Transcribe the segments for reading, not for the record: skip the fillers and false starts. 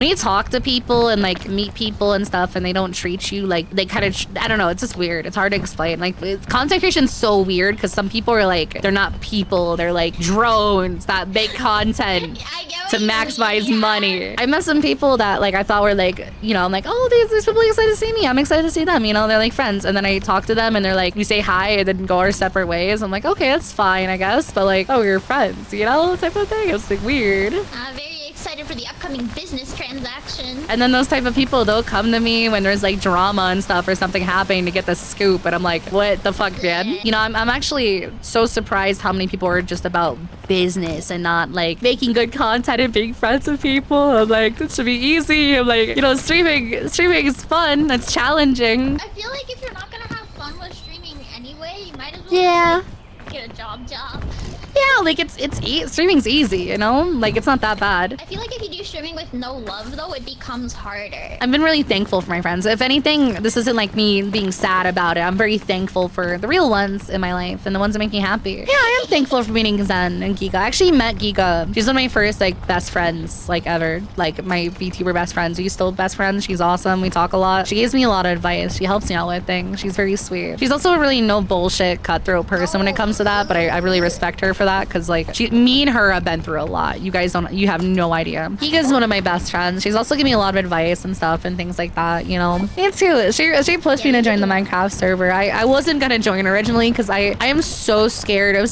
when you talk to people and like meet people and stuff and they don't treat you like they kind of, I don't know, it's just weird. It's hard to explain. Like content creation's so weird because some people are like, they're not people, they're like drones that make content to maximize money. I met some people that like I thought were like, you know, I'm like, oh, these people are excited to see me. I'm excited to see them, you know, they're like friends. And then I talk to them and they're like, we say hi and then go our separate ways. I'm like, okay, that's fine, I guess. But like, oh, we're friends, you know, type of thing. It's like weird. Very excited for the upcoming business transaction. And then those type of people, they'll come to me when there's like drama and stuff or something happening to get the scoop. And I'm like, what the fuck, man? You know, I'm actually so surprised how many people are just about business and not like making good content and being friends with people. I'm like, this should be easy. I'm like, you know, streaming is fun. It's challenging. I feel like if you're not gonna have fun with streaming anyway, you might as well like, get a job. Yeah, like streaming's easy, you know? Like it's not that bad. I feel like if you do streaming with no love though, it becomes harder. I've been really thankful for my friends. If anything, this isn't like me being sad about it. I'm very thankful for the real ones in my life and the ones that make me happy. Yeah, I am thankful for meeting Zen and Giga. I actually met Giga. She's one of my first like best friends like ever. Like my VTuber best friends. We're still best friends. She's awesome. We talk a lot. She gives me a lot of advice. She helps me out with things. She's very sweet. She's also a really no bullshit cutthroat person when it comes to that, but I really respect her for that because like me and her have been through a lot. You have no idea. Giga's one of my best friends. She's also giving me a lot of advice and stuff and things like that, you know. Me too. She pushed me to join the Minecraft server. I wasn't gonna join originally because I am so scared of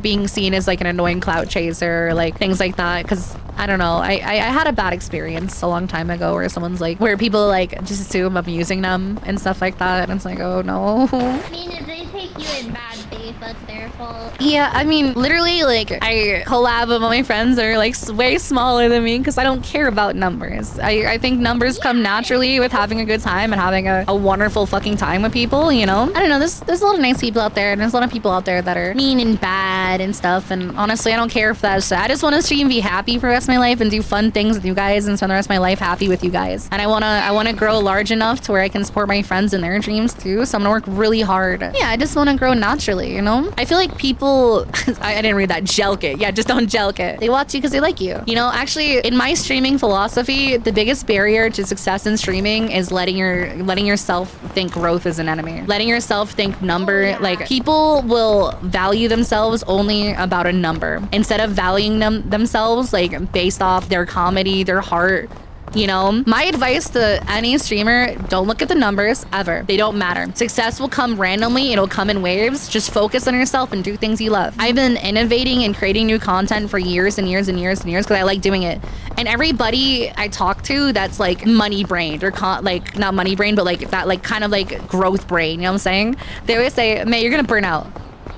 being seen as like an annoying clout chaser or like things like that because I don't know. I had a bad experience a long time ago where people like just assume I'm using them and stuff like that, and it's like, oh no. I mean, if they take you in bad faith, that's their fault. Yeah, I mean, literally, like, I collab with all my friends that are, like, way smaller than me because I don't care about numbers. I think numbers come naturally with having a good time and having a wonderful fucking time with people, you know? I don't know, there's a lot of nice people out there, and there's a lot of people out there that are mean and bad and stuff, and honestly, I don't care if that's... I just want to stream, be happy for the rest of my life, and do fun things with you guys, and spend the rest of my life happy with you guys. And I wanna grow large enough to where I can support my friends in their dreams, too, so I'm gonna work really hard. Yeah, I just want to grow naturally, you know? I feel like people... I didn't read that. Jelk it. Yeah, just don't jelk it. They watch you because they like you. You know, actually, in my streaming philosophy, the biggest barrier to success in streaming is letting yourself think growth is an enemy. Letting yourself think number. Like, people will value themselves only about a number instead of valuing themselves like based off their comedy, their heart. You know, my advice to any streamer, don't look at the numbers ever. They don't matter. Success will come randomly. It'll come in waves. Just focus on yourself and do things you love. I've been innovating and creating new content for years and years and years and years because I like doing it. And everybody I talk to that's like money brained or like not money brained, but like that like kind of like growth brain, you know what I'm saying? They always say, man, you're gonna burn out.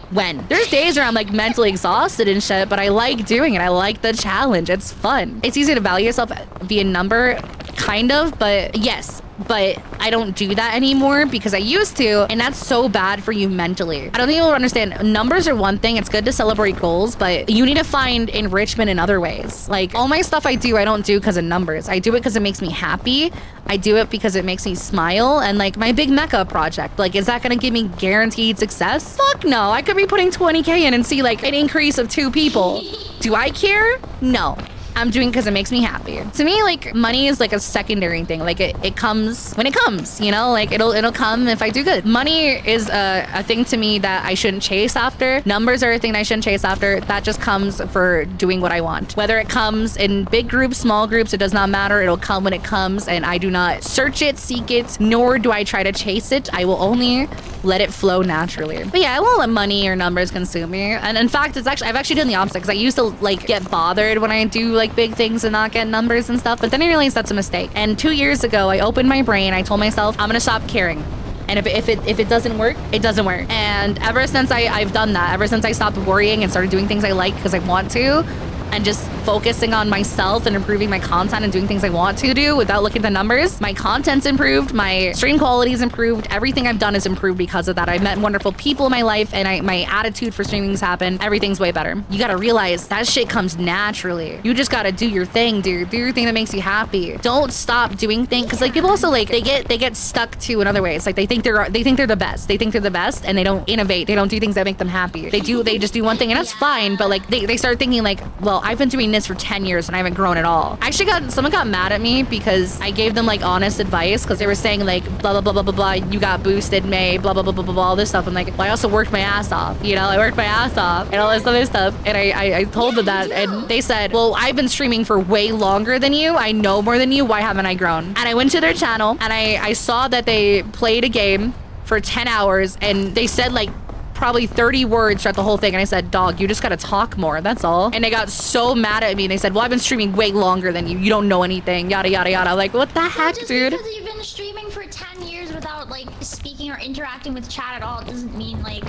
When? There's days where I'm like mentally exhausted and shit, but I like doing it. I like the challenge. It's fun. It's easy to value yourself via number, kind of, but yes. But I don't do that anymore because I used to, and that's so bad for you mentally. I don't think you'll understand. Numbers are one thing. It's good to celebrate goals, but you need to find enrichment in other ways. Like all my stuff I don't do because of numbers. I do it because it makes me happy. I do it because it makes me smile. And like my big Meicha project, like, is that gonna give me guaranteed success? Fuck no. I could be putting 20K in and see like an increase of 2 people. Do I care? No. I'm doing because it makes me happy. To me, like, money is like a secondary thing. Like it comes when it comes, you know, like it'll come if I do good. Money is a thing to me that I shouldn't chase after. Numbers are a thing I shouldn't chase after. That just comes for doing what I want. Whether it comes in big groups, small groups, it does not matter. It'll come when it comes, and I do not search it, seek it, nor do I try to chase it. I will only let it flow naturally. But yeah, I won't let money or numbers consume me. And in fact, I've actually done the opposite because I used to like get bothered when I do like big things and not get numbers and stuff, but then I realized that's a mistake. And 2 years ago, I opened my brain. I told myself, I'm gonna stop caring. And if it doesn't work, it doesn't work. And ever since I've done that, ever since I stopped worrying and started doing things I like because I want to, and just focusing on myself and improving my content and doing things I want to do without looking at the numbers, my content's improved, my stream quality's improved, everything I've done is improved because of that. I've met wonderful people in my life, and my attitude for streaming's happened. Everything's way better. You gotta realize that shit comes naturally. You just gotta do your thing, dude. Do your thing that makes you happy. Don't stop doing things, because like people also like they get stuck to in other ways. Like they think they're the best. They think they're the best, and they don't innovate. They don't do things that make them happy. They just do one thing, and that's fine. But like they start thinking like, well, I've been doing this for 10 years and I haven't grown at all. Actually, someone got mad at me because I gave them like honest advice because they were saying like blah blah blah blah blah blah. You got boosted May, blah blah blah blah blah, all this stuff. I'm like, well, I also worked my ass off. You know, I worked my ass off and all this other stuff. And I told them that, and they said, well, I've been streaming for way longer than you. I know more than you. Why haven't I grown? And I went to their channel and I saw that they played a game for 10 hours and they said like probably 30 words throughout the whole thing. And I said, dog, you just gotta talk more, that's all. And they got so mad at me and they said, well, I've been streaming way longer than you. You don't know anything, yada, yada, yada. Like, what the heck, just dude? Because you've been streaming for 10 years without like speaking or interacting with chat at all doesn't mean like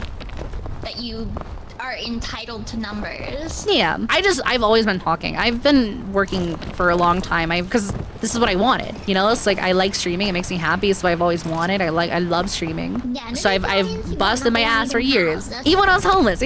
that you are entitled to numbers. Yeah, I've always been talking. I've been working for a long time. Because this is what I wanted. You know, it's like I like streaming. It makes me happy. It's what I've always wanted. I love streaming. Yeah, so I've busted my ass for years. That's Even when I was homeless.